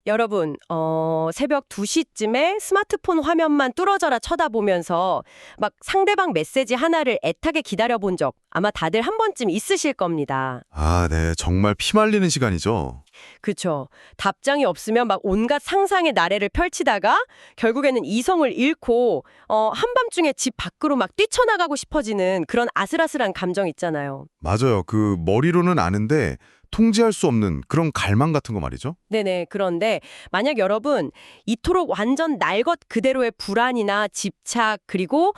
여러분, 새벽 2시쯤에 스마트폰 화면만 뚫어져라 쳐다보면서 막 상대방 메시지 하나를 애타게 기다려본 적 아마 다들 한 번쯤 있으실 겁니다. 아, 네. 정말 피말리는 시간이죠. 그쵸. 답장이 없으면 막 온갖 상상의 나래를 펼치다가 결국에는 이성을 잃고 한밤중에 집 밖으로 막 뛰쳐나가고 싶어지는 그런 아슬아슬한 감정 있잖아요. 맞아요. 그 머리로는 아는데 통제할 수 없는 그런 갈망 같은 거 말이죠. 네네. 그런데 만약 여러분 이토록 완전 날 것 그대로의 불안이나 집착 그리고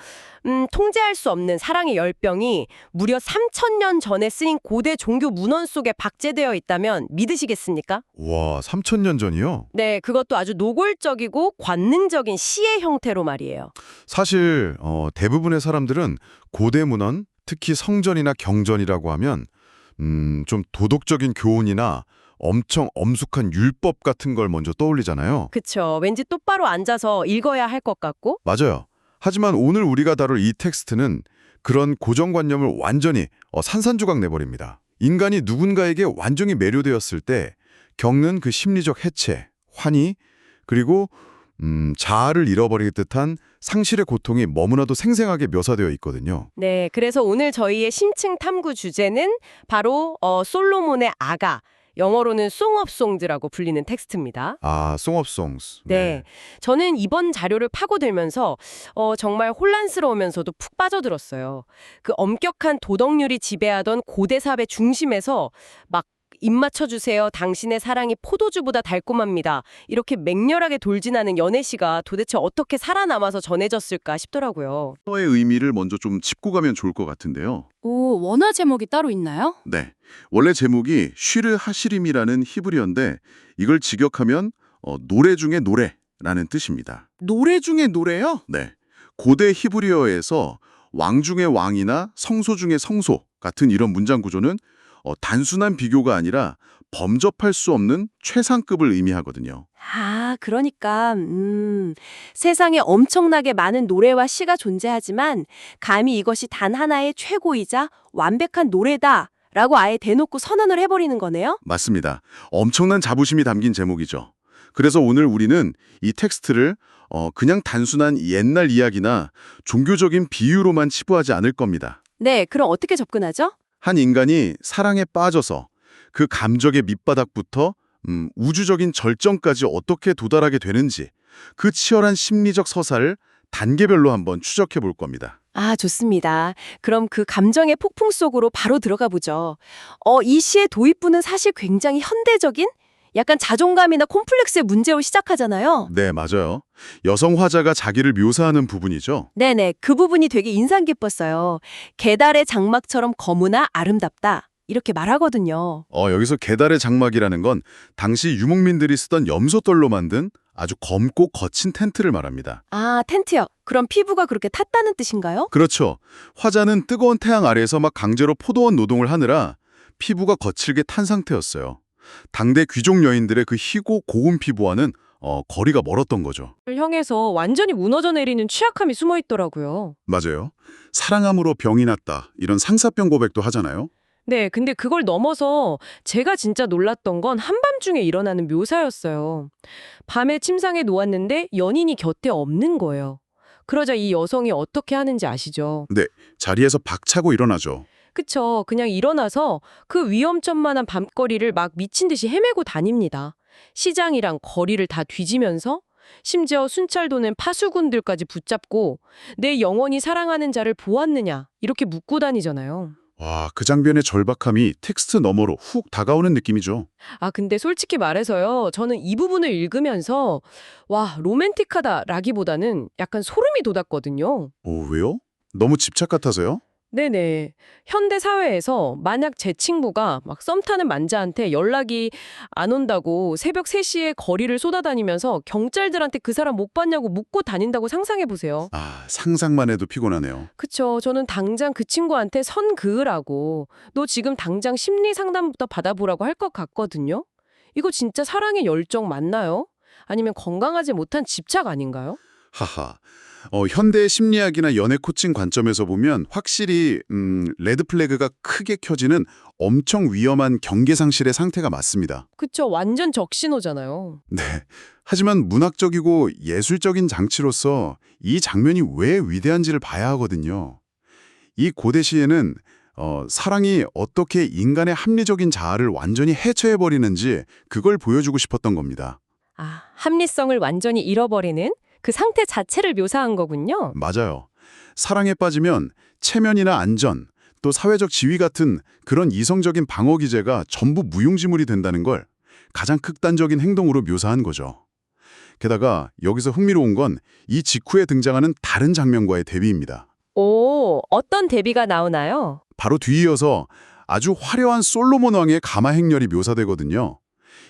통제할 수 없는 사랑의 열병이 무려 3,000년 전에 쓰인 고대 종교 문헌 속에 박제되어 있다면 믿으시겠습니까? 와, 3,000년 전이요? 네, 그것도 아주 노골적이고 관능적인 시의 형태로 말이에요. 사실 대부분의 사람들은 고대 문헌, 특히 성전이나 경전이라고 하면 좀 도덕적인 교훈이나 엄청 엄숙한 율법 같은 걸 먼저 떠올리잖아요. 그쵸. 왠지 똑바로 앉아서 읽어야 할 것 같고. 맞아요. 하지만 오늘 우리가 다룰 이 텍스트는 그런 고정관념을 완전히 산산조각 내버립니다. 인간이 누군가에게 완전히 매료되었을 때 겪는 그 심리적 해체, 환희, 그리고 자아를 잃어버리게 듯한 상실의 고통이 너무나도 생생하게 묘사되어 있거든요. 네, 그래서 오늘 저희의 심층 탐구 주제는 바로 솔로몬의 아가, 영어로는 Song of Songs라고 불리는 텍스트입니다. 아, Song of Songs. 네, 저는 이번 자료를 파고들면서 정말 혼란스러우면서도 푹 빠져들었어요. 그 엄격한 도덕률이 지배하던 고대 사회 중심에서 막 입 맞춰주세요. 당신의 사랑이 포도주보다 달콤합니다. 이렇게 맹렬하게 돌진하는 연애시가 도대체 어떻게 살아남아서 전해졌을까 싶더라고요. 의 의미를 먼저 좀 짚고 가면 좋을 것 같은데요. 오, 원화 제목이 따로 있나요? 네. 원래 제목이 쉬르 하시림이라는 히브리어인데 이걸 직역하면 노래 중에 노래라는 뜻입니다. 노래 중에 노래요? 네. 고대 히브리어에서 왕 중의 왕이나 성소 중의 성소 같은 이런 문장 구조는 단순한 비교가 아니라 범접할 수 없는 최상급을 의미하거든요. 아, 그러니까 세상에 엄청나게 많은 노래와 시가 존재하지만 감히 이것이 단 하나의 최고이자 완벽한 노래다라고 아예 대놓고 선언을 해버리는 거네요? 맞습니다. 엄청난 자부심이 담긴 제목이죠. 그래서 오늘 우리는 이 텍스트를 그냥 단순한 옛날 이야기나 종교적인 비유로만 치부하지 않을 겁니다. 네, 그럼 어떻게 접근하죠? 한 인간이 사랑에 빠져서 그 감정의 밑바닥부터 우주적인 절정까지 어떻게 도달하게 되는지 그 치열한 심리적 서사를 단계별로 한번 추적해 볼 겁니다. 아, 좋습니다. 그럼 그 감정의 폭풍 속으로 바로 들어가 보죠. 이 시의 도입부는 사실 굉장히 현대적인 약간 자존감이나 콤플렉스의 문제로 시작하잖아요. 네, 맞아요. 여성 화자가 자기를 묘사하는 부분이죠. 네네, 그 부분이 되게 인상 깊었어요. 계달의 장막처럼 거무나 아름답다. 이렇게 말하거든요. 여기서 계달의 장막이라는 건 당시 유목민들이 쓰던 염소떨로 만든 아주 검고 거친 텐트를 말합니다. 아, 텐트요. 그럼 피부가 그렇게 탔다는 뜻인가요? 그렇죠. 화자는 뜨거운 태양 아래에서 막 강제로 포도원 노동을 하느라 피부가 거칠게 탄 상태였어요. 당대 귀족 여인들의 그 희고 고운 피부와는 거리가 멀었던 거죠. 향해서 완전히 무너져 내리는 취약함이 숨어 있더라고요. 맞아요. 사랑함으로 병이 났다. 이런 상사병 고백도 하잖아요. 네, 근데 그걸 넘어서 제가 진짜 놀랐던 건 한밤중에 일어나는 묘사였어요. 밤에 침상에 누웠는데 연인이 곁에 없는 거예요. 그러자 이 여성이 어떻게 하는지 아시죠? 네, 자리에서 박차고 일어나죠. 그쵸. 그냥 일어나서 그 위험천만한 밤거리를 막 미친 듯이 헤매고 다닙니다. 시장이랑 거리를 다 뒤지면서 심지어 순찰 도는 파수꾼들까지 붙잡고 내 영원히 사랑하는 자를 보았느냐 이렇게 묻고 다니잖아요. 와, 그 장면의 절박함이 텍스트 너머로 훅 다가오는 느낌이죠. 아, 근데 솔직히 말해서요. 저는 이 부분을 읽으면서 와, 로맨틱하다라기보다는 약간 소름이 돋았거든요. 왜요? 너무 집착 같아서요? 네네. 현대 사회에서 만약 제 친구가 막 썸 타는 만자한테 연락이 안 온다고 새벽 3시에 거리를 쏟아다니면서 경찰들한테 그 사람 못 봤냐고 묻고 다닌다고 상상해 보세요. 아, 상상만 해도 피곤하네요. 그쵸. 저는 당장 그 친구한테 선 그으라고 너 지금 당장 심리 상담부터 받아보라고 할 것 같거든요. 이거 진짜 사랑의 열정 맞나요? 아니면 건강하지 못한 집착 아닌가요? 하하. 현대 심리학이나 연애 코칭 관점에서 보면 확실히 레드 플래그가 크게 켜지는 엄청 위험한 경계상실의 상태가 맞습니다. 그쵸, 완전 적신호잖아요. 네. 하지만 문학적이고 예술적인 장치로서 이 장면이 왜 위대한지를 봐야 하거든요. 이 고대 시에는 사랑이 어떻게 인간의 합리적인 자아를 완전히 해체해버리는지 그걸 보여주고 싶었던 겁니다. 아, 합리성을 완전히 잃어버리는 그 상태 자체를 묘사한 거군요. 맞아요. 사랑에 빠지면 체면이나 안전, 또 사회적 지위 같은 그런 이성적인 방어 기제가 전부 무용지물이 된다는 걸 가장 극단적인 행동으로 묘사한 거죠. 게다가 여기서 흥미로운 건 이 직후에 등장하는 다른 장면과의 대비입니다. 오, 어떤 대비가 나오나요? 바로 뒤이어서 아주 화려한 솔로몬 왕의 가마 행렬이 묘사되거든요.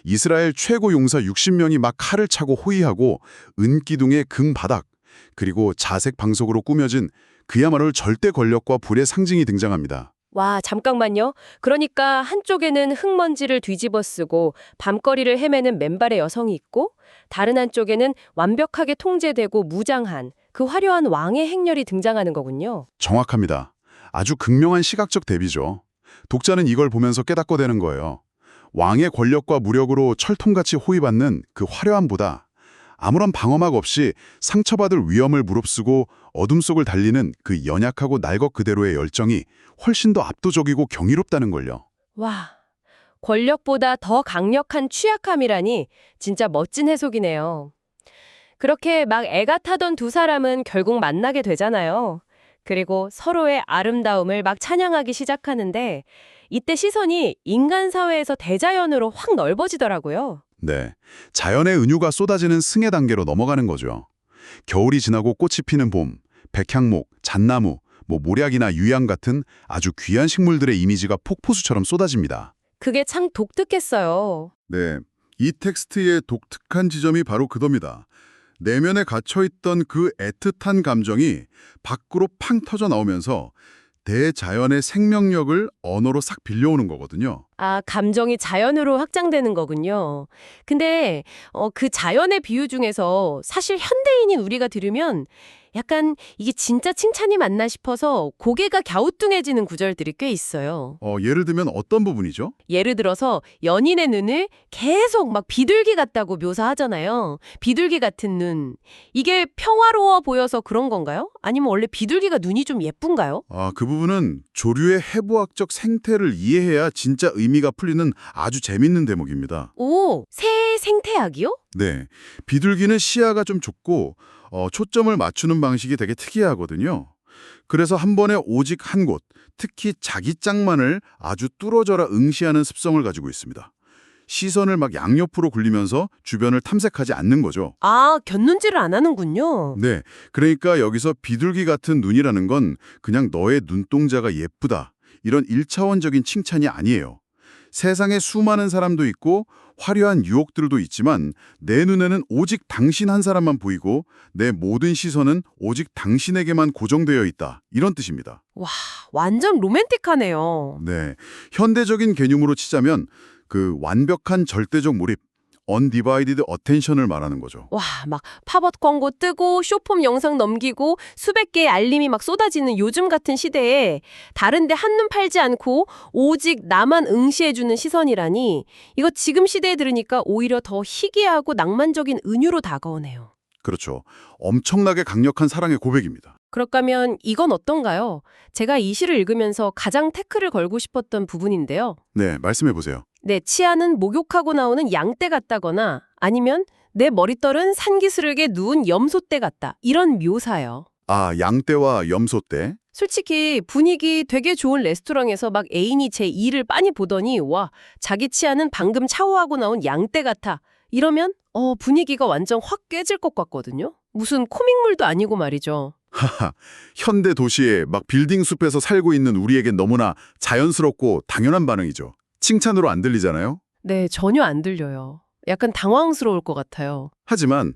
이스라엘 최고 용사 60명이 막 칼을 차고 호위하고 은기둥의 금바닥, 그리고 자색 방석으로 꾸며진 그야말로 절대 권력과 불의 상징이 등장합니다. 와, 잠깐만요. 그러니까 한쪽에는 흙먼지를 뒤집어 쓰고 밤거리를 헤매는 맨발의 여성이 있고 다른 한쪽에는 완벽하게 통제되고 무장한 그 화려한 왕의 행렬이 등장하는 거군요. 정확합니다. 아주 극명한 시각적 대비죠. 독자는 이걸 보면서 깨닫게 되는 거예요. 왕의 권력과 무력으로 철통같이 호위받는 그 화려함보다 아무런 방어막 없이 상처받을 위험을 무릅쓰고 어둠 속을 달리는 그 연약하고 날것 그대로의 열정이 훨씬 더 압도적이고 경이롭다는 걸요. 와, 권력보다 더 강력한 취약함이라니 진짜 멋진 해석이네요. 그렇게 막 애가 타던 두 사람은 결국 만나게 되잖아요. 그리고 서로의 아름다움을 막 찬양하기 시작하는데 이때 시선이 인간 사회에서 대자연으로 확 넓어지더라고요. 네, 자연의 은유가 쏟아지는 승의 단계로 넘어가는 거죠. 겨울이 지나고 꽃이 피는 봄, 백향목, 잣나무, 모략이나 유양 같은 아주 귀한 식물들의 이미지가 폭포수처럼 쏟아집니다. 그게 참 독특했어요. 네, 이 텍스트의 독특한 지점이 바로 그겁니다. 내면에 갇혀있던 그 애틋한 감정이 밖으로 팡 터져 나오면서 대자연의 생명력을 언어로 싹 빌려오는 거거든요. 아, 감정이 자연으로 확장되는 거군요. 근데 그 자연의 비유 중에서 사실 현대인인 우리가 들으면 약간 이게 진짜 칭찬이 맞나 싶어서 고개가 갸우뚱해지는 구절들이 꽤 있어요. 예를 들면 어떤 부분이죠? 예를 들어서 연인의 눈을 계속 막 비둘기 같다고 묘사하잖아요. 비둘기 같은 눈. 이게 평화로워 보여서 그런 건가요? 아니면 원래 비둘기가 눈이 좀 예쁜가요? 그 부분은 조류의 해부학적 생태를 이해해야 진짜 의미가 풀리는 아주 재밌는 대목입니다. 오, 새 생태학이요? 네, 비둘기는 시야가 좀 좁고 초점을 맞추는 방식이 되게 특이하거든요. 그래서 한 번에 오직 한 곳, 특히 자기 짝만을 아주 뚫어져라 응시하는 습성을 가지고 있습니다. 시선을 막 양옆으로 굴리면서 주변을 탐색하지 않는 거죠. 아, 곁눈질을 안 하는군요. 네, 그러니까 여기서 비둘기 같은 눈이라는 건 그냥 너의 눈동자가 예쁘다, 이런 1차원적인 칭찬이 아니에요. 세상에 수많은 사람도 있고 화려한 유혹들도 있지만 내 눈에는 오직 당신 한 사람만 보이고 내 모든 시선은 오직 당신에게만 고정되어 있다, 이런 뜻입니다. 와, 완전 로맨틱하네요. 네, 현대적인 개념으로 치자면 그 완벽한 절대적 몰입, undivided attention을 말하는 거죠. 와, 막 팝업 광고 뜨고 쇼폼 영상 넘기고 수백 개의 알림이 막 쏟아지는 요즘 같은 시대에 다른데 한눈 팔지 않고 오직 나만 응시해주는 시선이라니 이거 지금 시대에 들으니까 오히려 더 희귀하고 낭만적인 은유로 다가오네요. 그렇죠. 엄청나게 강력한 사랑의 고백입니다. 그럴까면 이건 어떤가요? 제가 이 시를 읽으면서 가장 태클을 걸고 싶었던 부분인데요. 네, 말씀해 보세요. 내 치아는 목욕하고 나오는 양떼 같다거나 아니면 내 머릿결은 산기스르게 누운 염소떼 같다. 이런 묘사요. 양떼와 염소떼. 솔직히 분위기 되게 좋은 레스토랑에서 막 애인이 제 이를 빤히 보더니 와, 자기 치아는 방금 샤워하고 나온 양떼 같아. 이러면 분위기가 완전 확 깨질 것 같거든요. 무슨 코믹물도 아니고 말이죠. 하하, 현대 도시에 막 빌딩 숲에서 살고 있는 우리에겐 너무나 자연스럽고 당연한 반응이죠. 칭찬으로 안 들리잖아요? 네, 전혀 안 들려요. 약간 당황스러울 것 같아요. 하지만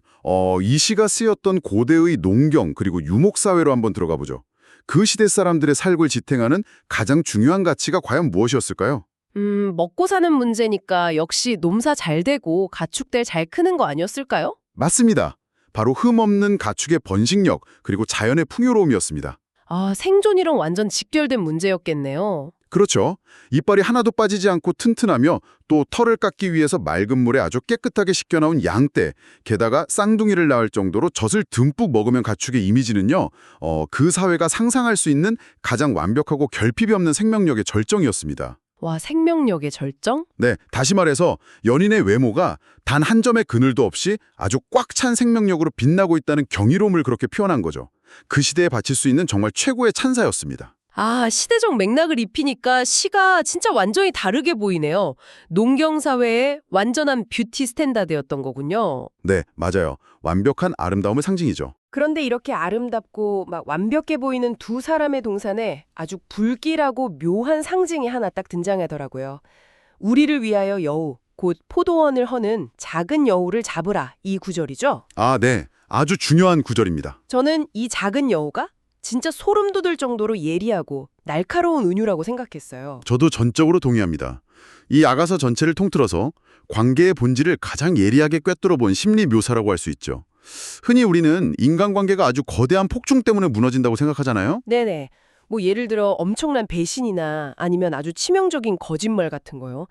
이 시가 쓰였던 고대의 농경 그리고 유목사회로 한번 들어가 보죠. 그 시대 사람들의 삶을 지탱하는 가장 중요한 가치가 과연 무엇이었을까요? 먹고 사는 문제니까 역시 농사 잘 되고 가축들 잘 크는 거 아니었을까요? 맞습니다. 바로 흠없는 가축의 번식력 그리고 자연의 풍요로움이었습니다. 아, 생존이랑 완전 직결된 문제였겠네요. 그렇죠. 이빨이 하나도 빠지지 않고 튼튼하며 또 털을 깎기 위해서 맑은 물에 아주 깨끗하게 씻겨나온 양떼, 게다가 쌍둥이를 낳을 정도로 젖을 듬뿍 먹으면 가축의 이미지는요. 그 사회가 상상할 수 있는 가장 완벽하고 결핍이 없는 생명력의 절정이었습니다. 와, 생명력의 절정? 네, 다시 말해서 연인의 외모가 단 한 점의 그늘도 없이 아주 꽉 찬 생명력으로 빛나고 있다는 경이로움을 그렇게 표현한 거죠. 그 시대에 바칠 수 있는 정말 최고의 찬사였습니다. 아, 시대적 맥락을 입히니까 시가 진짜 완전히 다르게 보이네요. 농경사회의 완전한 뷰티 스탠다드였던 거군요. 네, 맞아요. 완벽한 아름다움의 상징이죠. 그런데 이렇게 아름답고 막 완벽해 보이는 두 사람의 동산에 아주 불길하고 묘한 상징이 하나 딱 등장하더라고요. 우리를 위하여 여우, 곧 포도원을 허는 작은 여우를 잡으라, 이 구절이죠. 아, 네. 아주 중요한 구절입니다. 저는 이 작은 여우가 진짜 소름 돋을 정도로 예리하고 날카로운 은유라고 생각했어요. 저도 전적으로 동의합니다. 이 아가서 전체를 통틀어서 관계의 본질을 가장 예리하게 꿰뚫어 본 심리 묘사라고 할 수 있죠. 흔히 우리는 인간관계가 아주 거대한 폭풍 때문에 무너진다고 생각하잖아요. 네네. 뭐 예를 들어 엄청난 배신이나 아니면 아주 치명적인 거짓말 같은 거요.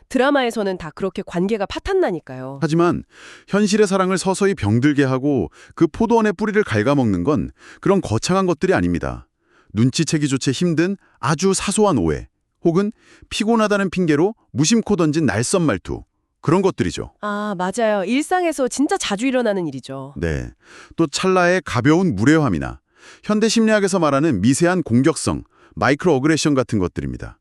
드라마에서는 다 그렇게 관계가 파탄나니까요. 하지만 현실의 사랑을 서서히 병들게 하고 그 포도원의 뿌리를 갉아먹는 건 그런 거창한 것들이 아닙니다. 눈치채기조차 힘든 아주 사소한 오해, 혹은 피곤하다는 핑계로 무심코 던진 날선 말투, 그런 것들이죠. 아, 맞아요. 일상에서 진짜 자주 일어나는 일이죠. 네. 또 찰나의 가벼운 무례함이나 현대 심리학에서 말하는 미세한 공격성, 마이크로 어그레션 같은 것들입니다.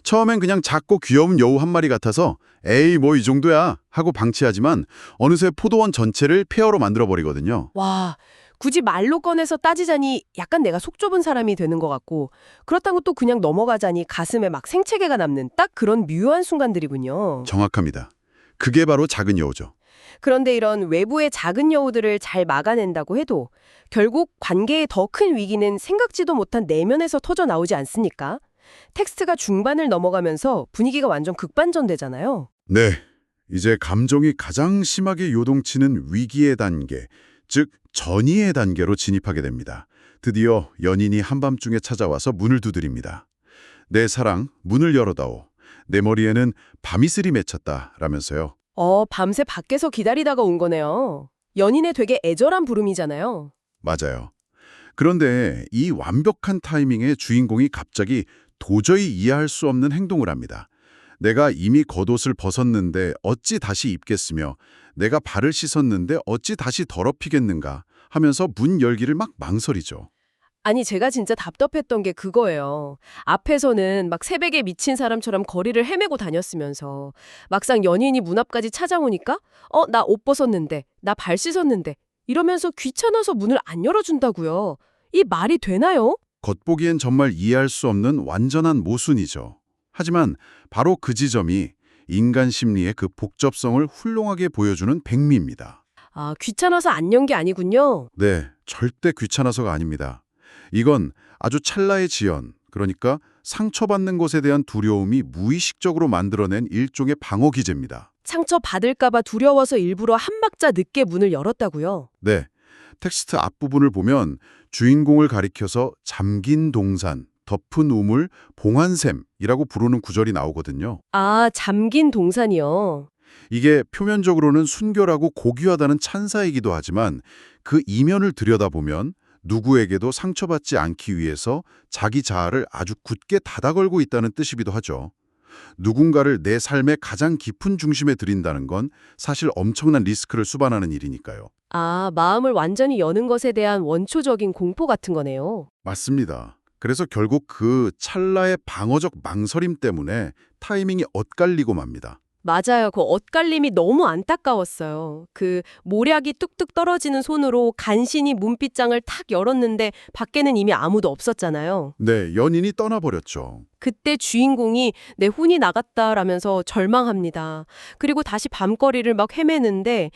처음엔 그냥 작고 귀여운 여우 한 마리 같아서 에이 뭐 이 정도야 하고 방치하지만 어느새 포도원 전체를 폐허로 만들어버리거든요. 와, 굳이 말로 꺼내서 따지자니 약간 내가 속 좁은 사람이 되는 것 같고, 그렇다고 또 그냥 넘어가자니 가슴에 막 생채개가 남는 딱 그런 묘한 순간들이군요. 정확합니다. 그게 바로 작은 여우죠. 그런데 이런 외부의 작은 여우들을 잘 막아낸다고 해도 결국 관계의 더 큰 위기는 생각지도 못한 내면에서 터져 나오지 않습니까? 텍스트가 중반을 넘어가면서 분위기가 완전 극반전되잖아요. 네. 이제 감정이 가장 심하게 요동치는 위기의 단계, 즉 전이의 단계로 진입하게 됩니다. 드디어 연인이 한밤중에 찾아와서 문을 두드립니다. 내 사랑, 문을 열어다오. 내 머리에는 밤이슬이 맺혔다 라면서요. 밤새 밖에서 기다리다가 온 거네요. 연인의 되게 애절한 부름이잖아요. 맞아요. 그런데 이 완벽한 타이밍에 주인공이 갑자기 도저히 이해할 수 없는 행동을 합니다. 내가 이미 겉옷을 벗었는데 어찌 다시 입겠으며 내가 발을 씻었는데 어찌 다시 더럽히겠는가 하면서 문 열기를 막 망설이죠. 아니, 제가 진짜 답답했던 게 그거예요. 앞에서는 막 새벽에 미친 사람처럼 거리를 헤매고 다녔으면서 막상 연인이 문 앞까지 찾아오니까 나 옷 벗었는데, 나 발 씻었는데 이러면서 귀찮아서 문을 안 열어준다고요. 이 말이 되나요? 겉보기엔 정말 이해할 수 없는 완전한 모순이죠. 하지만 바로 그 지점이 인간 심리의 그 복잡성을 훌륭하게 보여주는 백미입니다. 아, 귀찮아서 안 연 게 아니군요. 네, 절대 귀찮아서가 아닙니다. 이건 아주 찰나의 지연, 그러니까 상처받는 것에 대한 두려움이 무의식적으로 만들어낸 일종의 방어 기제입니다. 상처 받을까봐 두려워서 일부러 한 박자 늦게 문을 열었다고요. 네, 텍스트 앞부분을 보면 주인공을 가리켜서 잠긴 동산, 덮은 우물, 봉한샘이라고 부르는 구절이 나오거든요. 아, 잠긴 동산이요. 이게 표면적으로는 순결하고 고귀하다는 찬사이기도 하지만 그 이면을 들여다보면 누구에게도 상처받지 않기 위해서 자기 자아를 아주 굳게 닫아걸고 있다는 뜻이기도 하죠. 누군가를 내 삶의 가장 깊은 중심에 들인다는 건 사실 엄청난 리스크를 수반하는 일이니까요. 아, 마음을 완전히 여는 것에 대한 원초적인 공포 같은 거네요. 맞습니다. 그래서 결국 그 찰나의 방어적 망설임 때문에 타이밍이 엇갈리고 맙니다. 맞아요. 그 엇갈림이 너무 안타까웠어요. 그 모략이 뚝뚝 떨어지는 손으로 간신히 문빗장을 탁 열었는데 밖에는 이미 아무도 없었잖아요. 네, 연인이 떠나버렸죠. 그때 주인공이 내 혼이 나갔다라면서 절망합니다. 그리고 다시 밤거리를 막 헤매는데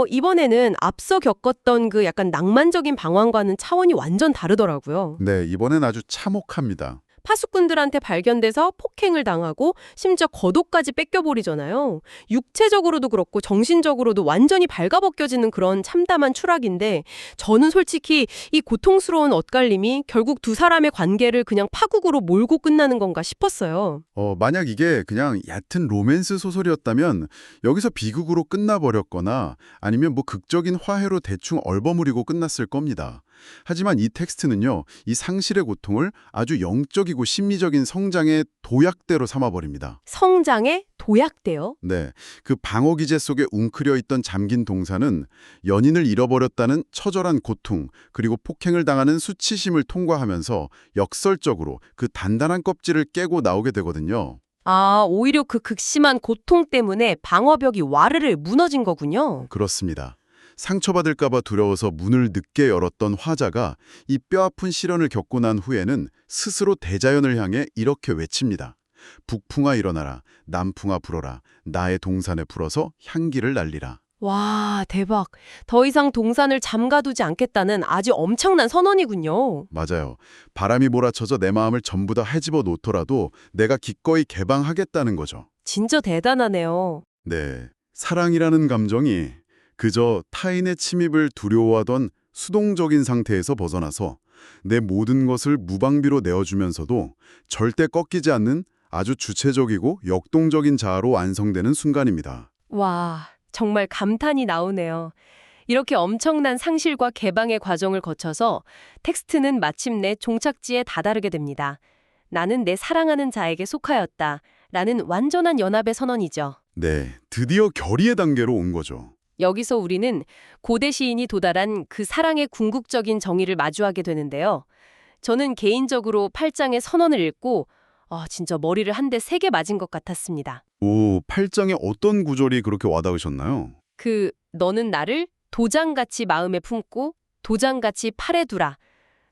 이번에는 앞서 겪었던 그 약간 낭만적인 방황과는 차원이 완전 다르더라고요. 네, 이번엔 아주 참혹합니다. 파수꾼들한테 발견돼서 폭행을 당하고 심지어 겉옷까지 뺏겨버리잖아요. 육체적으로도 그렇고 정신적으로도 완전히 발가벗겨지는 그런 참담한 추락인데 저는 솔직히 이 고통스러운 엇갈림이 결국 두 사람의 관계를 그냥 파국으로 몰고 끝나는 건가 싶었어요. 만약 이게 그냥 얕은 로맨스 소설이었다면 여기서 비극으로 끝나버렸거나 아니면 뭐 극적인 화해로 대충 얼버무리고 끝났을 겁니다. 하지만 이 텍스트는요, 이 상실의 고통을 아주 영적이고 심리적인 성장의 도약대로 삼아버립니다. 성장의 도약대요? 네, 그 방어 기제 속에 웅크려 있던 잠긴 동사는 연인을 잃어버렸다는 처절한 고통, 그리고 폭행을 당하는 수치심을 통과하면서 역설적으로 그 단단한 껍질을 깨고 나오게 되거든요. 아, 오히려 그 극심한 고통 때문에 방어벽이 와르르 무너진 거군요. 그렇습니다. 상처받을까봐 두려워서 문을 늦게 열었던 화자가 이 뼈아픈 시련을 겪고 난 후에는 스스로 대자연을 향해 이렇게 외칩니다. 북풍아 일어나라, 남풍아 불어라, 나의 동산에 불어서 향기를 날리라. 와, 대박. 더 이상 동산을 잠가두지 않겠다는 아주 엄청난 선언이군요. 맞아요. 바람이 몰아쳐서 내 마음을 전부 다 헤집어 놓더라도 내가 기꺼이 개방하겠다는 거죠. 진짜 대단하네요. 네, 사랑이라는 감정이 그저 타인의 침입을 두려워하던 수동적인 상태에서 벗어나서 내 모든 것을 무방비로 내어주면서도 절대 꺾이지 않는 아주 주체적이고 역동적인 자아로 완성되는 순간입니다. 와, 정말 감탄이 나오네요. 이렇게 엄청난 상실과 개방의 과정을 거쳐서 텍스트는 마침내 종착지에 다다르게 됩니다. 나는 내 사랑하는 자에게 속하였다. 라는 완전한 연합의 선언이죠. 네, 드디어 결의의 단계로 온 거죠. 여기서 우리는 고대 시인이 도달한 그 사랑의 궁극적인 정의를 마주하게 되는데요. 저는 개인적으로 8장의 선언을 읽고 진짜 머리를 한 대 세게 맞은 것 같았습니다. 오, 8장의 어떤 구절이 그렇게 와닿으셨나요? 너는 나를 도장같이 마음에 품고 도장같이 팔에 두라.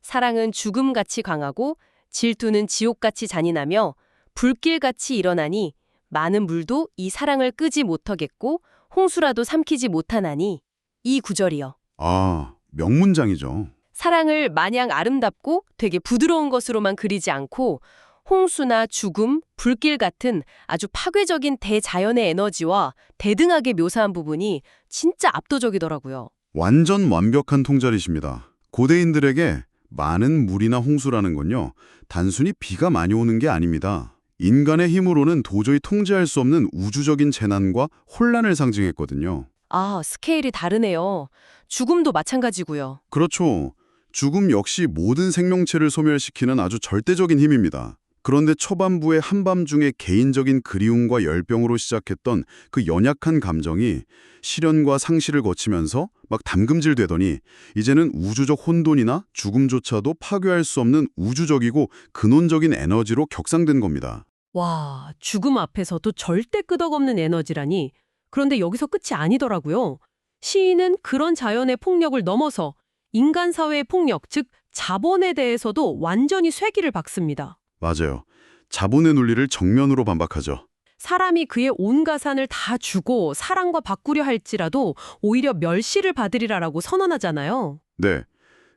사랑은 죽음같이 강하고 질투는 지옥같이 잔인하며 불길같이 일어나니 많은 물도 이 사랑을 끄지 못하겠고 홍수라도 삼키지 못하나니. 이 구절이요. 아, 명문장이죠. 사랑을 마냥 아름답고 되게 부드러운 것으로만 그리지 않고 홍수나 죽음, 불길 같은 아주 파괴적인 대자연의 에너지와 대등하게 묘사한 부분이 진짜 압도적이더라고요. 완전 완벽한 통찰이십니다. 고대인들에게 많은 물이나 홍수라는 건요, 단순히 비가 많이 오는 게 아닙니다. 인간의 힘으로는 도저히 통제할 수 없는 우주적인 재난과 혼란을 상징했거든요. 아, 스케일이 다르네요. 죽음도 마찬가지고요. 그렇죠. 죽음 역시 모든 생명체를 소멸시키는 아주 절대적인 힘입니다. 그런데 초반부의 한밤중에 개인적인 그리움과 열병으로 시작했던 그 연약한 감정이 시련과 상실을 거치면서 막 담금질되더니 이제는 우주적 혼돈이나 죽음조차도 파괴할 수 없는 우주적이고 근원적인 에너지로 격상된 겁니다. 와, 죽음 앞에서도 절대 끄덕없는 에너지라니. 그런데 여기서 끝이 아니더라고요. 시인은 그런 자연의 폭력을 넘어서 인간 사회의 폭력, 즉 자본에 대해서도 완전히 쇠기를 박습니다. 맞아요. 자본의 논리를 정면으로 반박하죠. 사람이 그의 온 가산을 다 주고 사랑과 바꾸려 할지라도 오히려 멸시를 받으리라라고 선언하잖아요. 네.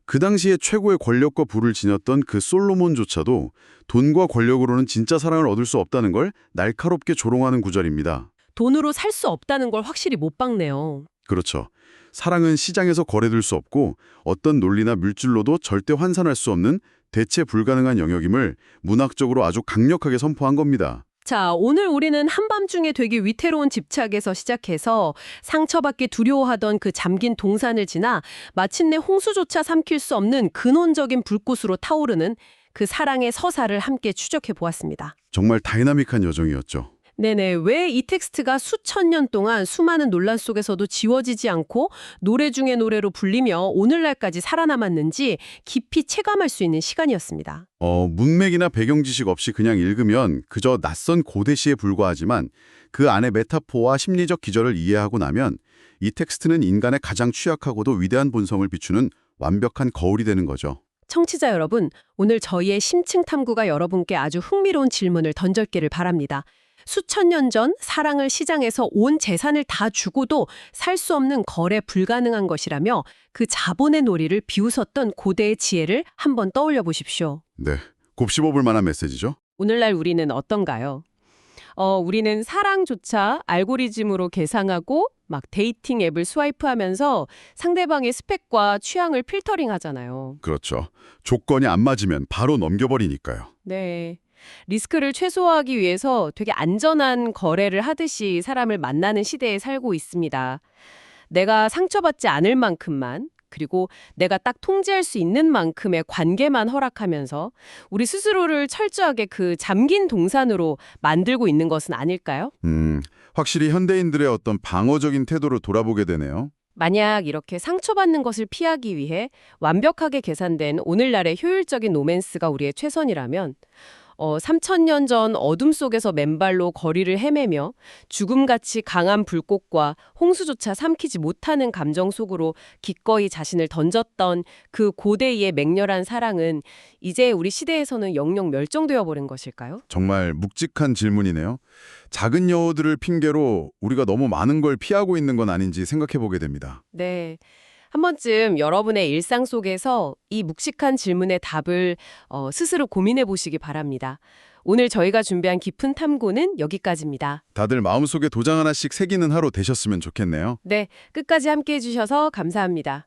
그 당시에 최고의 권력과 부를 지녔던 그 솔로몬조차도 돈과 권력으로는 진짜 사랑을 얻을 수 없다는 걸 날카롭게 조롱하는 구절입니다. 돈으로 살 수 없다는 걸 확실히 못 박네요. 그렇죠. 사랑은 시장에서 거래될 수 없고 어떤 논리나 물질로도 절대 환산할 수 없는 대체 불가능한 영역임을 문학적으로 아주 강력하게 선포한 겁니다. 자, 오늘 우리는 한밤중에 되게 위태로운 집착에서 시작해서 상처받기 두려워하던 그 잠긴 동산을 지나 마침내 홍수조차 삼킬 수 없는 근원적인 불꽃으로 타오르는 그 사랑의 서사를 함께 추적해 보았습니다. 정말 다이나믹한 여정이었죠. 네네. 왜 이 텍스트가 수천 년 동안 수많은 논란 속에서도 지워지지 않고 노래 중의 노래로 불리며 오늘날까지 살아남았는지 깊이 체감할 수 있는 시간이었습니다. 문맥이나 배경 지식 없이 그냥 읽으면 그저 낯선 고대시에 불과하지만 그 안에 메타포와 심리적 기절을 이해하고 나면 이 텍스트는 인간의 가장 취약하고도 위대한 본성을 비추는 완벽한 거울이 되는 거죠. 청취자 여러분, 오늘 저희의 심층 탐구가 여러분께 아주 흥미로운 질문을 던졌기를 바랍니다. 수천 년 전 사랑을 시장에서 온 재산을 다 주고도 살 수 없는 거래 불가능한 것이라며 그 자본의 놀이를 비웃었던 고대의 지혜를 한번 떠올려 보십시오. 네, 곱씹어볼 만한 메시지죠? 오늘날 우리는 어떤가요? 우리는 사랑조차 알고리즘으로 계상하고 막 데이팅 앱을 스와이프하면서 상대방의 스펙과 취향을 필터링 하잖아요. 그렇죠. 조건이 안 맞으면 바로 넘겨버리니까요. 네. 리스크를 최소화하기 위해서 되게 안전한 거래를 하듯이 사람을 만나는 시대에 살고 있습니다. 내가 상처받지 않을 만큼만, 그리고 내가 딱 통제할 수 있는 만큼의 관계만 허락하면서 우리 스스로를 철저하게 그 잠긴 동산으로 만들고 있는 것은 아닐까요? 확실히 현대인들의 어떤 방어적인 태도를 돌아보게 되네요. 만약 이렇게 상처받는 것을 피하기 위해 완벽하게 계산된 오늘날의 효율적인 로맨스가 우리의 최선이라면 3000년 전 어둠 속에서 맨발로 거리를 헤매며 죽음같이 강한 불꽃과 홍수조차 삼키지 못하는 감정 속으로 기꺼이 자신을 던졌던 그 고대의 맹렬한 사랑은 이제 우리 시대에서는 영영 멸종되어 버린 것일까요? 정말 묵직한 질문이네요. 작은 여우들을 핑계로 우리가 너무 많은 걸 피하고 있는 건 아닌지 생각해 보게 됩니다. 네. 한 번쯤 여러분의 일상 속에서 이 묵직한 질문의 답을 스스로 고민해 보시기 바랍니다. 오늘 저희가 준비한 깊은 탐구는 여기까지입니다. 다들 마음속에 도장 하나씩 새기는 하루 되셨으면 좋겠네요. 네, 끝까지 함께 해주셔서 감사합니다.